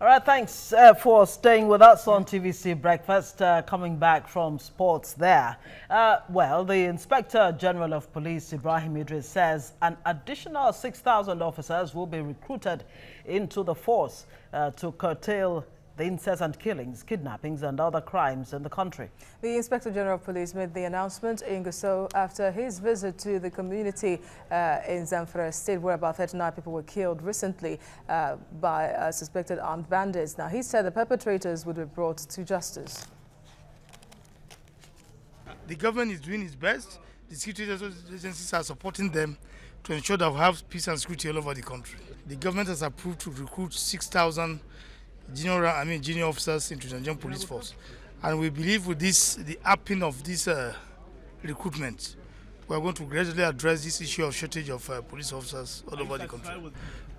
All right, thanks for staying with us on TVC Breakfast. Coming back from sports there. Well, the Inspector General of Police, Ibrahim Idris, says an additional 6,000 officers will be recruited into the force to curtail the incessant killings, kidnappings and other crimes in the country. The Inspector General of Police made the announcement in Gusau after his visit to the community in Zamfara state, where about 39 people were killed recently by suspected armed bandits. Now, he said the perpetrators would be brought to justice. The government is doing its best. The security agencies are supporting them to ensure that we have peace and security all over the country. The government has approved to recruit 6,000 junior officers into the Nigerian police force, and we believe with this, the upping of this recruitment, we are going to gradually address this issue of shortage of police officers all over the country. We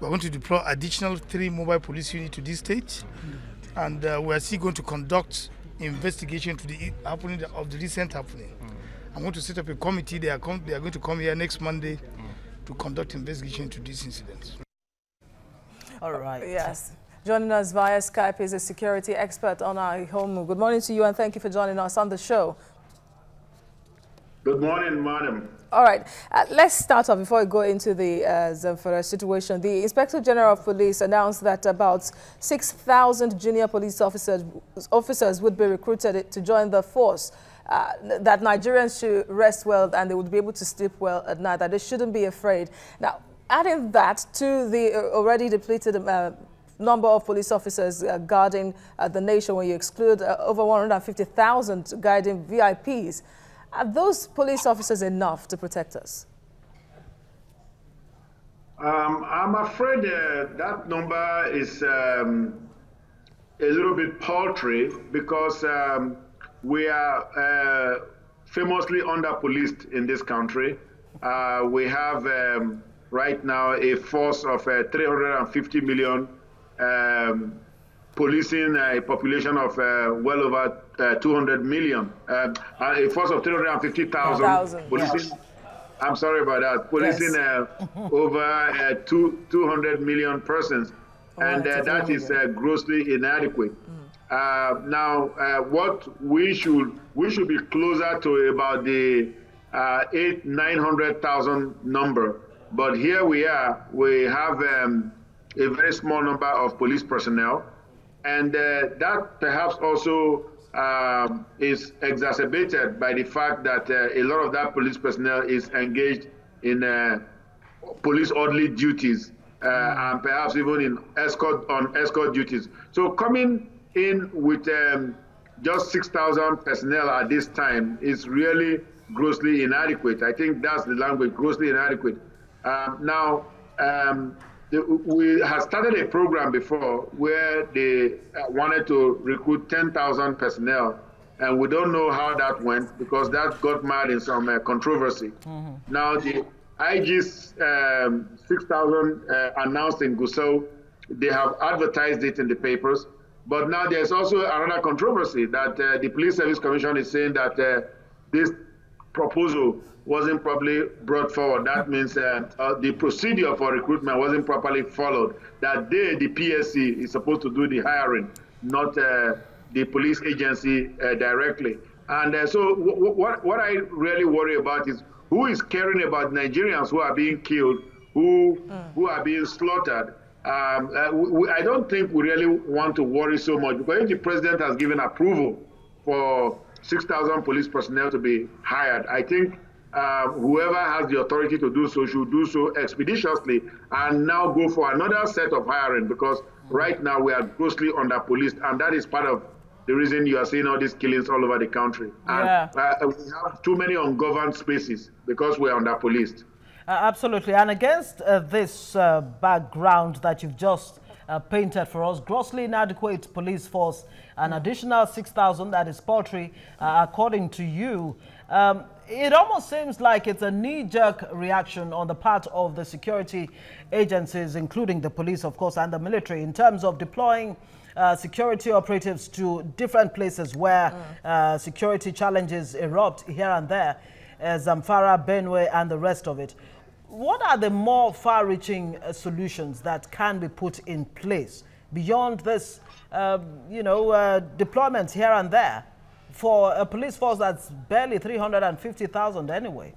are going to deploy additional 3 mobile police units to this state, and we are still going to conduct investigation to the happening of the recent happening. I'm going to set up a committee. They are going to come here next Monday to conduct investigation into this incident. All right. Yes. Joining us via Skype is a security expert on our home. Good morning to you, and thank you for joining us on the show. Good morning, madam. All right, let's start off before we go into the Zamfara situation. The Inspector General of Police announced that about 6,000 junior police officers would be recruited to join the force. That Nigerians should rest well and they would be able to sleep well at night, that they shouldn't be afraid. Now, adding that to the already depleted number of police officers guarding the nation, when you exclude over 150,000 guiding VIPs, are those police officers enough to protect us? I'm afraid that number is a little bit paltry, because we are famously under-policed in this country. We have right now a force of 350 million, policing a population of well over 200 million, a force of 350,000 policing. Yes. I'm sorry about that. Policing yes. Over 200 million persons, and that is grossly inadequate. Now, what we should be closer to about the 800,000-900,000 number, but here we are. We have a very small number of police personnel, and that perhaps also is exacerbated by the fact that a lot of that police personnel is engaged in police orderly duties and perhaps even in escort duties. So coming in with just 6,000 personnel at this time is really grossly inadequate. I think that's the language, grossly inadequate. Now, we have started a program before where they wanted to recruit 10,000 personnel, and we don't know how that went because that got marred in some controversy. Now, the IG's 6,000 announced in Gusau, they have advertised it in the papers, but now there's also another controversy that the Police Service Commission is saying that this proposal wasn't properly brought forward. That means the procedure for recruitment wasn't properly followed. That the PSC is supposed to do the hiring, not the police agency directly. And so what I really worry about is who is caring about Nigerians who are being killed, who are being slaughtered. I don't think we really want to worry so much, because if the president has given approval for 6,000 police personnel to be hired, I think whoever has the authority to do so should do so expeditiously and now go for another set of hiring, because right now we are grossly under-policed, and that is part of the reason you are seeing all these killings all over the country. And we have too many ungoverned spaces because we are under-policed. Absolutely. And against this background that you've just painted for us, grossly inadequate police force, an additional 6,000, that is paltry, according to you. It almost seems like it's a knee-jerk reaction on the part of the security agencies, including the police, of course, and the military, in terms of deploying security operatives to different places where security challenges erupt here and there, Zamfara, Benue, and the rest of it. What are the more far-reaching solutions that can be put in place beyond this, deployments here and there for a police force that's barely 350,000 anyway?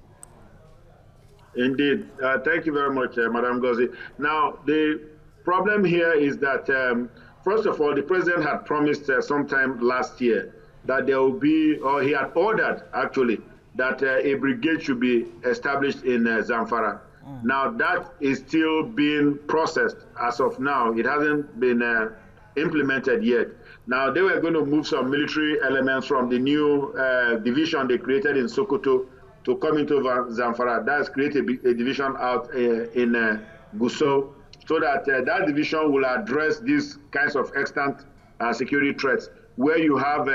Indeed. Thank you very much, Madam Gozi. Now, the problem here is that, first of all, the president had promised sometime last year that there will be, or he had ordered, actually, that a brigade should be established in Zamfara. Now, that is still being processed as of now. It hasn't been implemented yet. Now, they were going to move some military elements from the new division they created in Sokoto to come into Zamfara. That's created a division out in Gusau, so that that division will address these kinds of extant security threats, where you have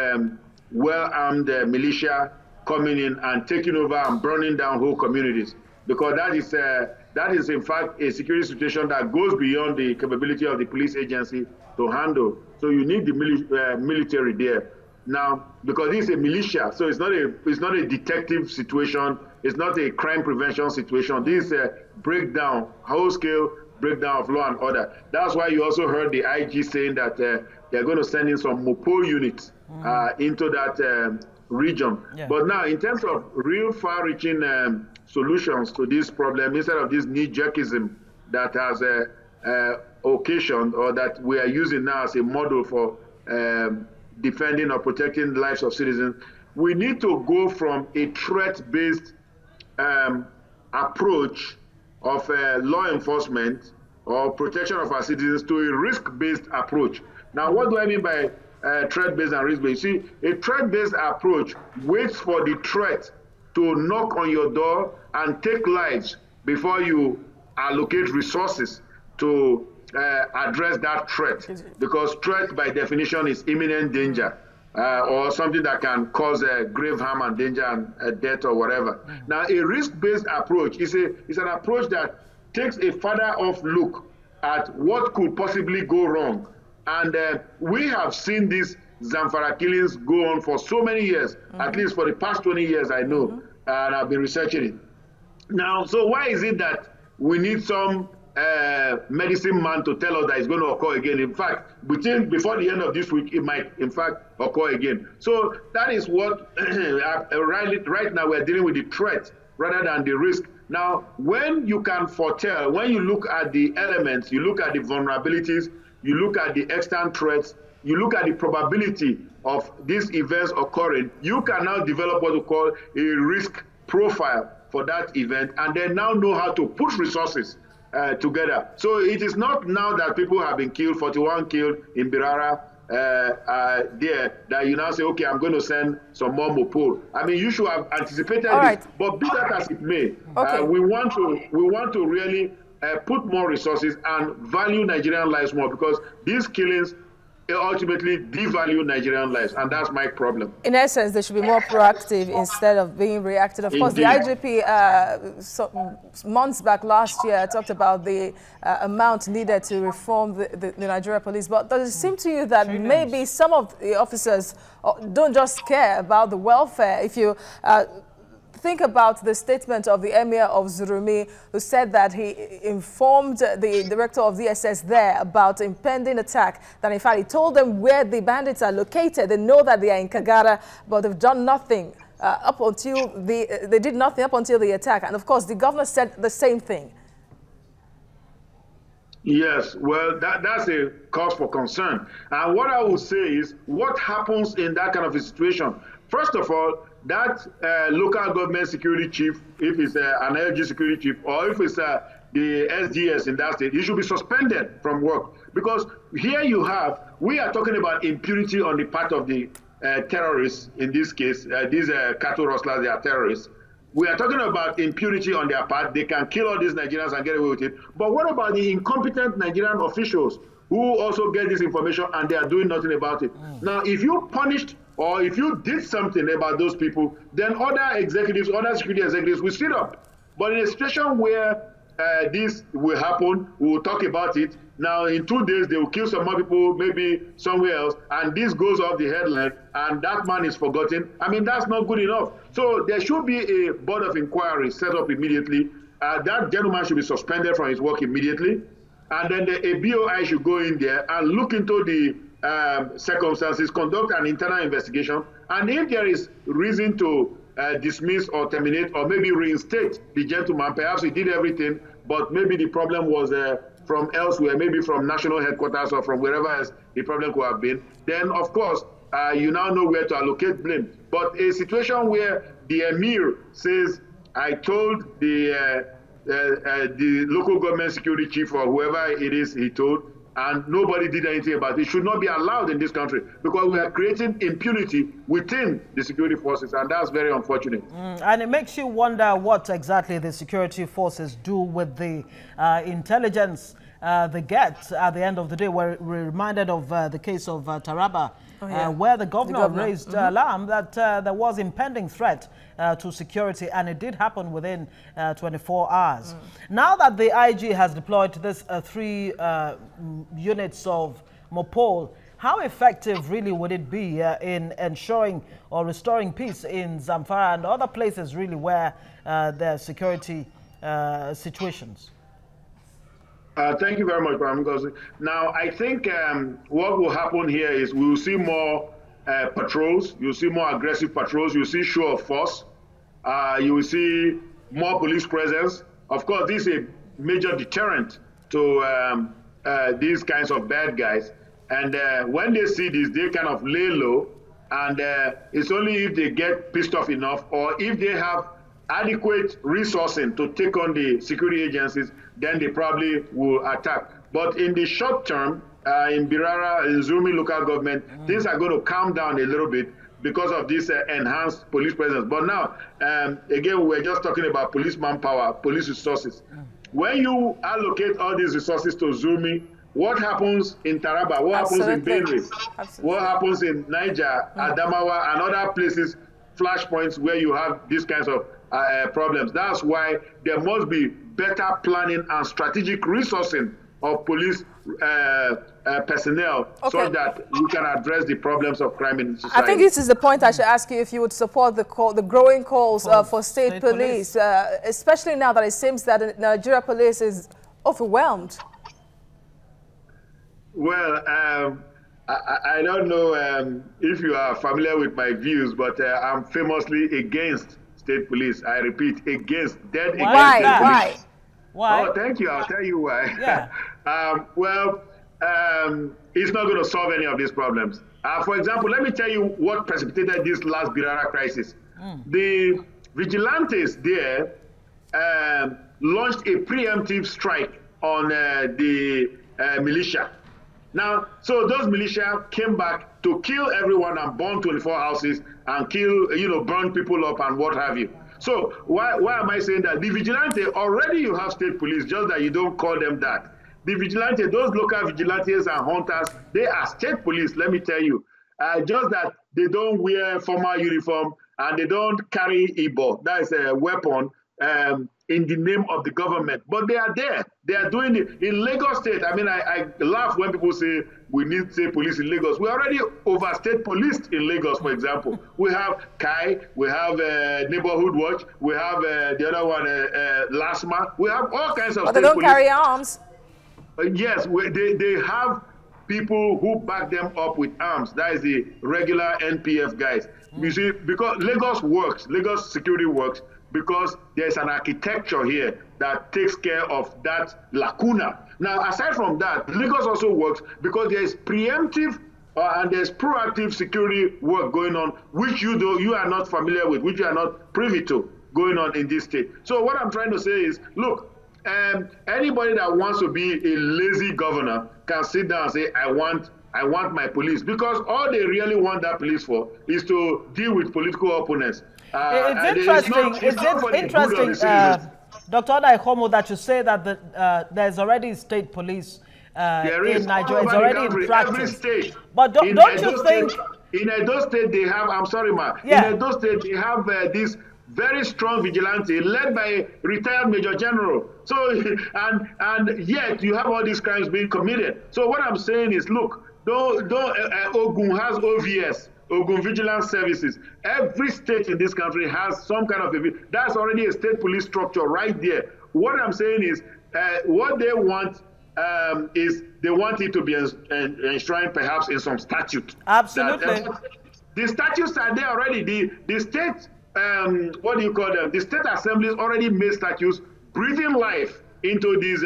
well-armed militia coming in and taking over and burning down whole communities. Because that is in fact a security situation that goes beyond the capability of the police agency to handle. So you need the military there. Now, because this is a militia, so it's not a detective situation, it's not a crime prevention situation. This is a breakdown, whole-scale breakdown of law and order. That's why you also heard the IG saying that they're going to send in some Mopol units into that region. Yeah. But now, in terms of real far-reaching solutions to this problem, instead of this knee-jerkism that has occasioned, or that we are using now as a model for defending or protecting the lives of citizens, we need to go from a threat-based approach of law enforcement or protection of our citizens to a risk-based approach. Now, what do I mean by threat-based and risk-based? See, a threat-based approach waits for the threat to knock on your door and take lives before you allocate resources to address that threat, because threat by definition is imminent danger or something that can cause grave harm and danger and death or whatever. Now, a risk-based approach is an approach that takes a further off look at what could possibly go wrong. And we have seen these Zamfara killings go on for so many years, at least for the past 20 years, I know, and I've been researching it. Now, so why is it that we need some medicine man to tell us that it's going to occur again? In fact, before the end of this week, it might, in fact, occur again. So that is what, right now, we're dealing with the threat rather than the risk. Now, when you can foretell, when you look at the elements, you look at the vulnerabilities, you look at the extant threats, you look at the probability of these events occurring, you can now develop what we call a risk profile for that event, and then now know how to put resources together. So it is not now that people have been killed, 41 killed in Birara, there, that you now say, okay, I'm going to send some more Mopol. I mean, you should have anticipated this, but be that as it may, we want to really put more resources and value Nigerian lives more, because these killings ultimately devalue Nigerian lives, and that's my problem. In essence, they should be more proactive instead of being reactive. Of course, the IGP months back last year talked about the amount needed to reform the Nigeria police, but does it seem to you that maybe some of the officers don't just care about the welfare? If you think about the statement of the Emir of Zurumi, who said that he informed the director of DSS there about impending attack, that in fact he told them where the bandits are located. They know that they are in Kagara, but they've done nothing up until they did nothing up until the attack. And of course, the governor said the same thing. Yes, well, that's a cause for concern. And what I would say is, what happens in that kind of a situation? First of all, that local government security chief, if it's an LG security chief, or if it's the SGS in that state, he should be suspended from work. Because here we are talking about impunity on the part of the terrorists, in this case, these cattle rustlers, they are terrorists. We are talking about impunity on their part. They can kill all these Nigerians and get away with it. But what about the incompetent Nigerian officials who also get this information and they are doing nothing about it? Now, if you punished or if you did something about those people, then other executives, other security executives will sit up. But in a situation where this will happen, we will talk about it. Now, in 2 days, they will kill some more people, maybe somewhere else, and this goes off the headline, and that man is forgotten. I mean, that's not good enough. So there should be a board of inquiry set up immediately. That gentleman should be suspended from his work immediately. and then a BOI should go in there and look into the circumstances, conduct an internal investigation, and if there is reason to dismiss or terminate or maybe reinstate the gentleman, perhaps he did everything, but maybe the problem was from elsewhere, maybe from national headquarters or from wherever else the problem could have been, then of course, you now know where to allocate blame. But a situation where the emir says, I told the local government security chief or whoever it is he told, and nobody did anything about it, should not be allowed in this country, because we are creating impunity within the security forces, and that's very unfortunate. And it makes you wonder what exactly the security forces do with the intelligence they get at the end of the day. We're reminded of the case of Taraba, where the governor raised alarm that there was impending threat to security, and it did happen within 24 hours. Now that the IG has deployed this 3 units of Mopol, how effective really would it be in ensuring or restoring peace in Zamfara and other places really where there are security situations? Thank you very much, Bram. Now, I think what will happen here is we will see more patrols. You'll see more aggressive patrols. You'll see show of force. You will see more police presence. Of course, this is a major deterrent to these kinds of bad guys. And when they see this, they kind of lay low. And it's only if they get pissed off enough, or if they have adequate resourcing to take on the security agencies, then they probably will attack. But in the short term, in Birara, in Zumi local government, things are going to calm down a little bit because of this enhanced police presence. But now, again, we're just talking about police manpower, police resources. When you allocate all these resources to Zumi, what happens in Taraba? What happens in Benue? What happens in Niger, Adamawa, and other places, flashpoints where you have these kinds of problems? That's why there must be better planning and strategic resourcing of police personnel, so that we can address the problems of crime in society. I think this is the point I should ask you, if you would support the growing calls for state police, especially now that it seems that the Nigeria police is overwhelmed. Well, I don't know if you are familiar with my views, but I'm famously against state police. I repeat, against, dead against state police. Why? Oh, thank you. I'll tell you why. Yeah. It's not going to solve any of these problems. For example, let me tell you what precipitated this last Birara crisis. The vigilantes there launched a preemptive strike on the militia. Now, so those militia came back to kill everyone and burn 24 houses and kill, burn people up and what have you. So why am I saying that? The vigilante, already you have state police, just that you don't call them that. The vigilante, those local vigilantes and hunters, they are state police, let me tell you. Just that they don't wear formal uniform and they don't carry Igbo, that is a weapon, in the name of the government. But they are there. They are doing it. In Lagos State, I mean, I laugh when people say we need state police in Lagos. We're already overstate policed in Lagos, for example. We have Kai, we have Neighborhood Watch, we have the other one, LASMA. We have all kinds of state police. But they don't carry arms. Yes, they have people who back them up with arms. That is the regular NPF guys. You see, because Lagos security works, because there's an architecture here that takes care of that lacuna. Now, aside from that, Lagos also works because there is preemptive and there's proactive security work going on, which you are not familiar with, which you are not privy to going on in this state. So what I'm trying to say is, look, anybody that wants to be a lazy governor can sit down and say, I want my police, because all they really want that police for is to deal with political opponents. It's interesting, Dr. Odaihomo, that you say that there's already state police in Nigeria. It's already in practice. Every state. But don't you think... In Edo State, they have, I'm sorry, ma. Yeah. In Edo State, they have this very strong vigilante led by a retired Major General. So, and yet you have all these crimes being committed. So what I'm saying is, look, Ogun has OVS, Ogun Vigilance Services. Every state in this country has some kind of that's already a state police structure right there. What I'm saying is, what they want is they want it to be enshrined perhaps in some statute. Absolutely. The statutes are there already. The state, what do you call them? The state assemblies already made statutes breathing life into these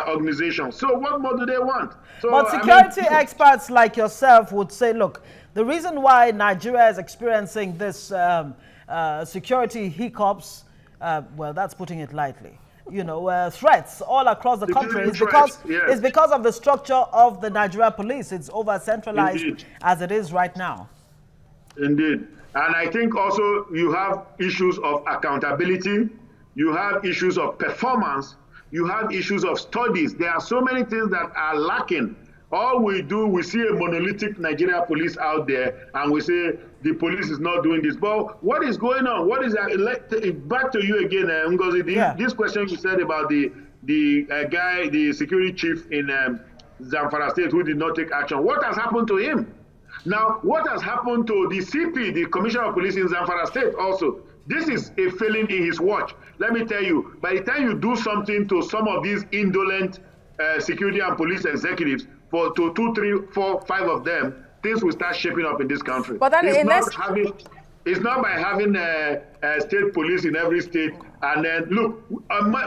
organizations. So what more do they want? So, but security experts like yourself would say, look, the reason why Nigeria is experiencing this security hiccups, well, that's putting it lightly, threats all across the country is because of the structure of the Nigeria police. It's over-centralized as it is right now. Indeed. And I think also you have issues of accountability, you have issues of performance, you have issues of studies. There are so many things that are lacking. All we do, we see a monolithic Nigeria police out there, and we say the police is not doing this. But what is going on? What is that? Back to you again, Ngozi. This question you said about the guy, the security chief in Zamfara State who did not take action. What has happened to him? Now, what has happened to the CP, the Commissioner of Police in Zamfara State also? This is a failing in his watch. Let me tell you, by the time you do something to some of these indolent security and police executives, to 2, 3, 4, 5 of them, things will start shaping up in this country. But then it's not by having state police in every state. And then, look,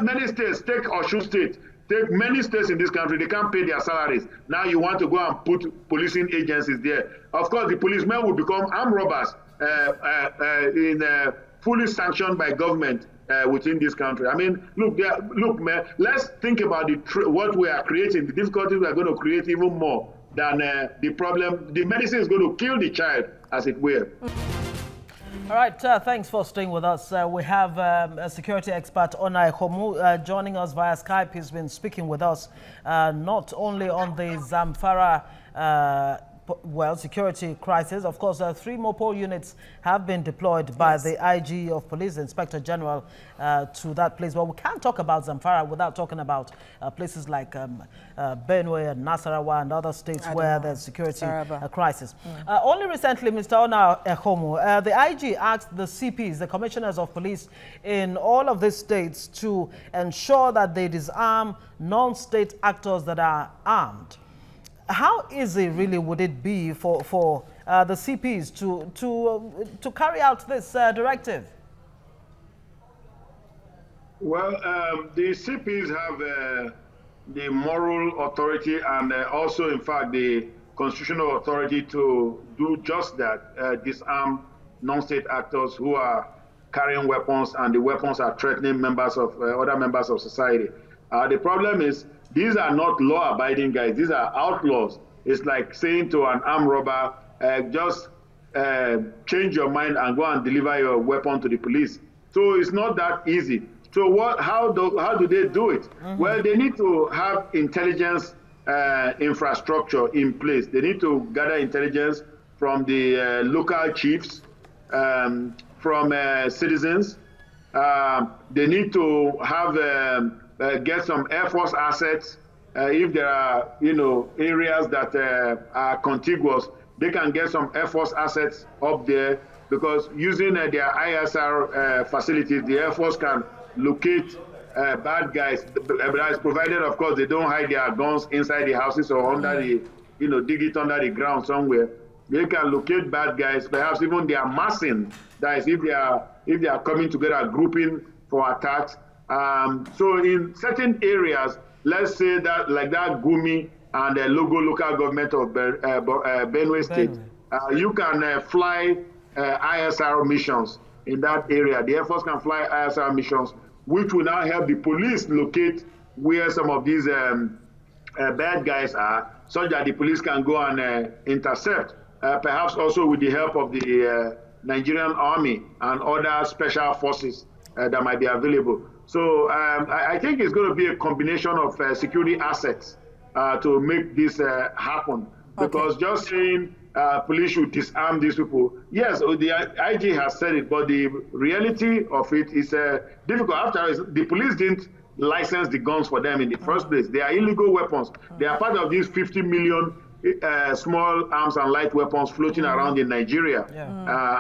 many states, take Osun State, take many states in this country, they can't pay their salaries. Now you want to go and put policing agencies there. Of course, the policemen will become armed robbers fully sanctioned by government within this country. I mean, look, man, let's think about what we are creating, the difficulties we are going to create even more than the problem. The medicine is going to kill the child, as it were. All right, thanks for staying with us. We have a security expert, Onai Homu, joining us via Skype. He's been speaking with us not only on the Zamfara security crisis. Of course, 3 Mopol units have been deployed by the IG of Police, the Inspector General, to that place. But we can't talk about Zamfara without talking about places like Benue and Nasarawa and other states where there's security crisis. Only recently, Mr. Ona Ehomu, the IG asked the CPs, the Commissioners of Police in all of these states, to ensure that they disarm non-state actors that are armed. How easy really would it be for the CPs to carry out this directive? Well, the CPs have the moral authority and also, in fact, the constitutional authority to do just that, disarm non-state actors who are carrying weapons, and the weapons are threatening members of other members of society. The problem is, these are not law-abiding guys. These are outlaws. It's like saying to an armed robber, just change your mind and go and deliver your weapon to the police. So it's not that easy. So how do they do it? Well, they need to have intelligence infrastructure in place. They need to gather intelligence from the local chiefs, from citizens. They need to have get some Air Force assets. If there are, areas that are contiguous, they can get some Air Force assets up there, because using their ISR facilities, the Air Force can locate bad guys, provided, of course, they don't hide their guns inside the houses or under the, dig it under the ground somewhere. They can locate bad guys, perhaps even they are massing, that is, if they are coming together, grouping for attacks. So in certain areas, let's say that like that Gumi and the local government of Benue State, you can fly ISR missions in that area. The Air Force can fly ISR missions, which will now help the police locate where some of these bad guys are, so that the police can go and intercept, perhaps also with the help of the Nigerian Army and other special forces that might be available. So I think it's going to be a combination of security assets to make this happen. Because just saying police should disarm these people, yes, the IG has said it, but the reality of it is difficult. After all, the police didn't license the guns for them in the first place. They are illegal weapons. They are part of this 50 million small arms and light weapons floating around in Nigeria.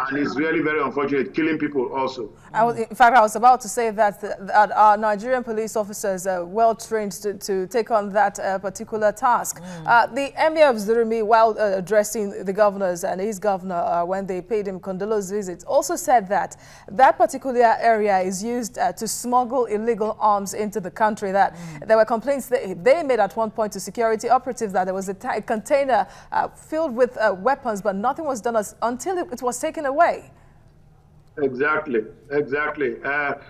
And it's really very unfortunate, killing people also. In fact, I was about to say that our Nigerian police officers are well trained to take on that particular task. The Emir of Zurimi, while addressing the governors and his governor when they paid him condolence visits, also said that that particular area is used to smuggle illegal arms into the country. That there were complaints that they made at one point to security operatives that there was a container filled with weapons, but nothing was done until it was taken away. Exactly.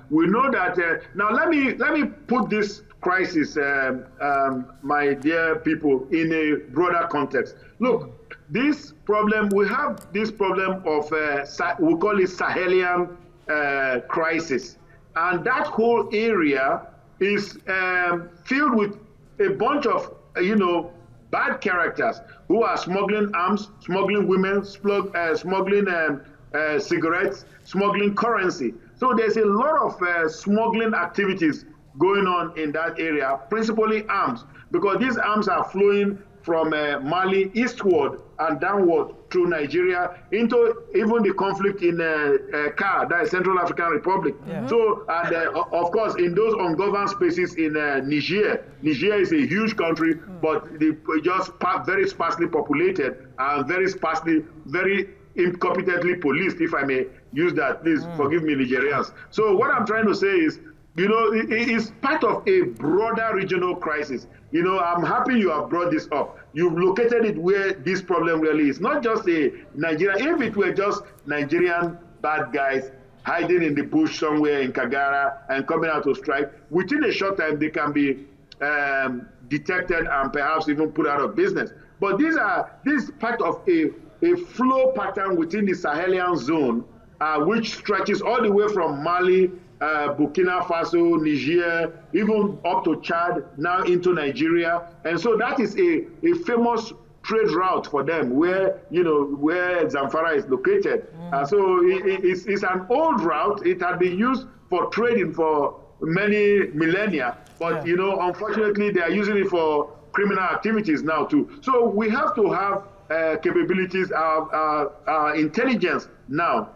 We know that. Now, let me put this crisis, my dear people, in a broader context. Look, this problem, we have this problem of, we call it Sahelian crisis. And that whole area is filled with a bunch of, bad characters who are smuggling arms, smuggling women, smuggling cigarettes, smuggling currency. So there's a lot of smuggling activities going on in that area, principally arms, because these arms are flowing from Mali eastward and downward through Nigeria into even the conflict in CAR, that is Central African Republic. So, and of course, in those ungoverned spaces in Niger is a huge country, but just very sparsely populated and very incompetently policed, if I may use that. Please forgive me, Nigerians. So what I'm trying to say is, it's part of a broader regional crisis. I'm happy you have brought this up. You've located it where this problem really is. Not just a Nigerian. If it were just Nigerian bad guys hiding in the bush somewhere in Kagara and coming out to strike, within a short time they can be detected and perhaps even put out of business. But this is part of a flow pattern within the Sahelian zone, which stretches all the way from Mali, Burkina Faso, Niger, even up to Chad, now into Nigeria. And so that is a famous trade route for them, where Zamfara is located. So it's an old route. It had been used for trading for many millennia, but unfortunately they are using it for criminal activities now too. So we have to have capabilities. Our intelligence now,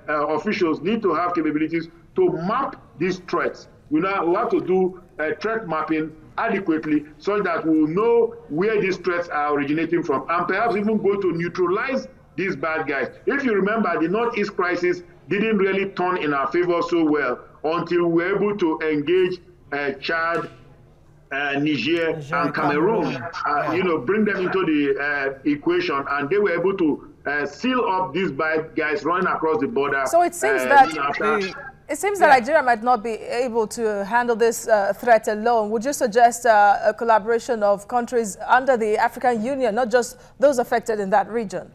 officials need to have capabilities to map these threats. We have to do threat mapping adequately so that we'll know where these threats are originating from, and perhaps even go to neutralize these bad guys. If you remember, the Northeast crisis didn't really turn in our favor so well until we were able to engage Chad, Niger, and Cameroon, bring them into the equation, and they were able to seal up these bad guys running across the border. So it seems that Nigeria might not be able to handle this threat alone. Would you suggest a collaboration of countries under the African Union, not just those affected in that region?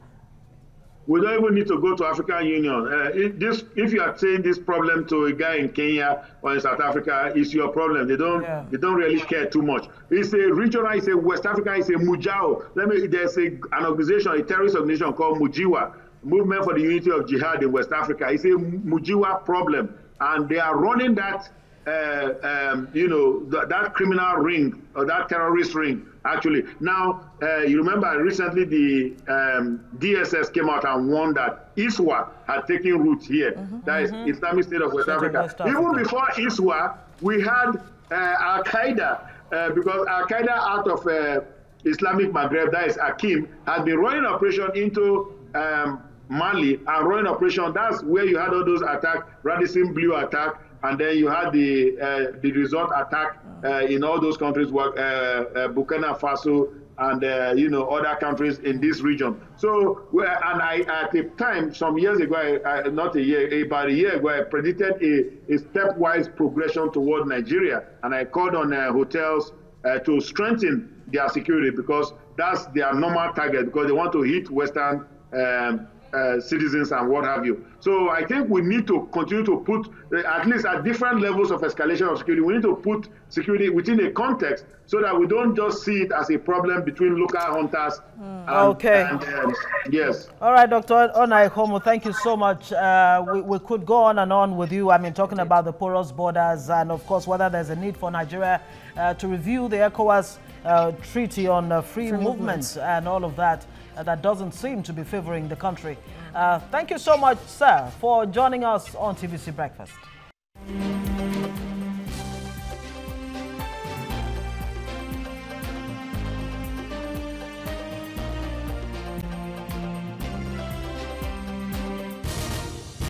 We don't even need to go to African Union. If you are saying this problem to a guy in Kenya or in South Africa, it's your problem. They don't really care too much. It's a regional, it's a West Africa, it's a Mujao. There's an organization, a terrorist organization called Mujiwa, Movement for the Unity of Jihad in West Africa. It's a Mujiwa problem, and they are running that, that criminal ring or that terrorist ring. Actually, now you remember recently the DSS came out and warned that ISWA had taken root here. That is Islamic State of West Africa. Even before ISWA, we had Al Qaeda, because Al Qaeda out of Islamic Maghreb, that is Akim, had been running operation into Mali and running operation. That's where you had all those attacks, Radisson Blue attack, and then you had the resort attack in all those countries, Burkina Faso and other countries in this region. So, at the time, some years ago, not a year, about a year ago, I predicted a stepwise progression toward Nigeria, and I called on hotels to strengthen their security, because that's their normal target, because they want to hit Western citizens and what have you. So I think we need to continue to put, at least at different levels of escalation of security, we need to put security within a context so that we don't just see it as a problem between local hunters. Yes. All right, Dr. Onaihomo, thank you so much. We could go on and on with you. I mean, talking about the porous borders and, of course, whether there's a need for Nigeria to review the ECOWAS treaty on free movement and all of that, that doesn't seem to be favoring the country. Thank you so much, sir, for joining us on TVC Breakfast.